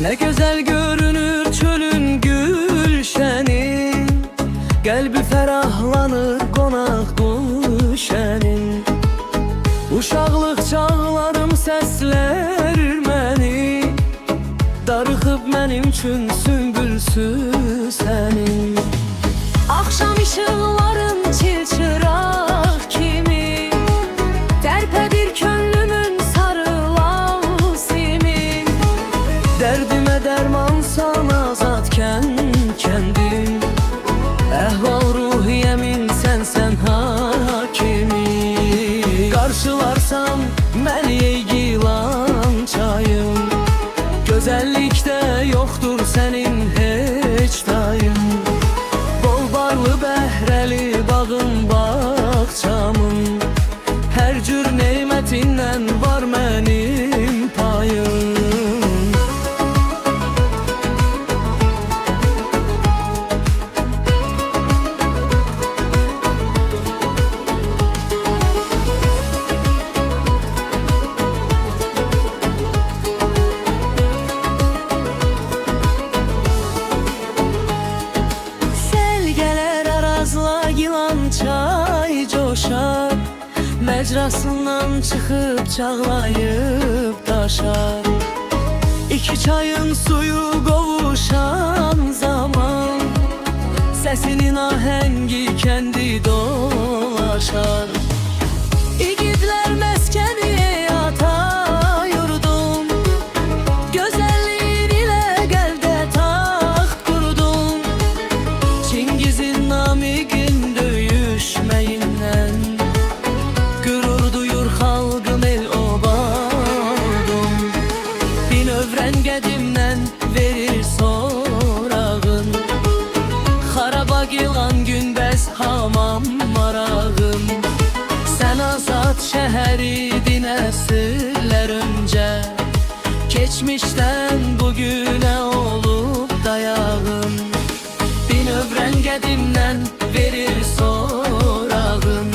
Ne güzel görünür çölün gülşeni, Qəlbi ferahlanır qonaq düşənin. Uşaqlıq çağlarım səslər məni, darıxıb mənim üçün sümbülsüz sənin. Axşam işıqların çilçıraq kimi, tərpədir könlümün sarılan simin. Dərdimə dərmansan azadkən kəndim, əhval ruhiyemin sensen hakimi. Karşılarsam məni ey gilan çayım, Gözəllikdə yoktur senin heç dayım. Bol barlı bəhrəli bağım bağçamın, hər cür neymetindən var mənim payım. Çay coşar, mecrasından çıkıp çağlayıp taşar. İki çayın suyu qovuşan zaman, sesinin ahengi kendi dolaşar. İgidler meskeni ata yurdum, güzelliğin ile gelde taxt kurdum. Çingiz'in namigin düşmeyinden, gurur duyur halkım el obadum. Bin övrən qədimdən verir sorağın, Xarabaq yılan günbəz hamam marağım. Sen azad şəhəridin əsrlər öncə, keçmişdən bugüne olup dayağım. Bin övrən qədimdən verir sorağın,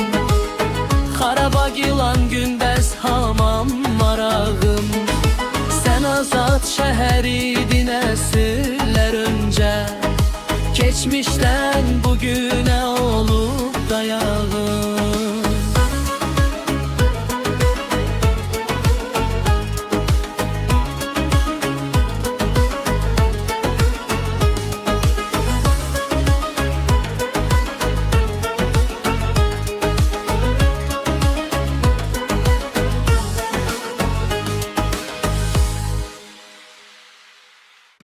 Xarabaq yılan günbəz hamam marağım. Sen azad şəhəridin əsrlər öncə, keçmişdən bugüne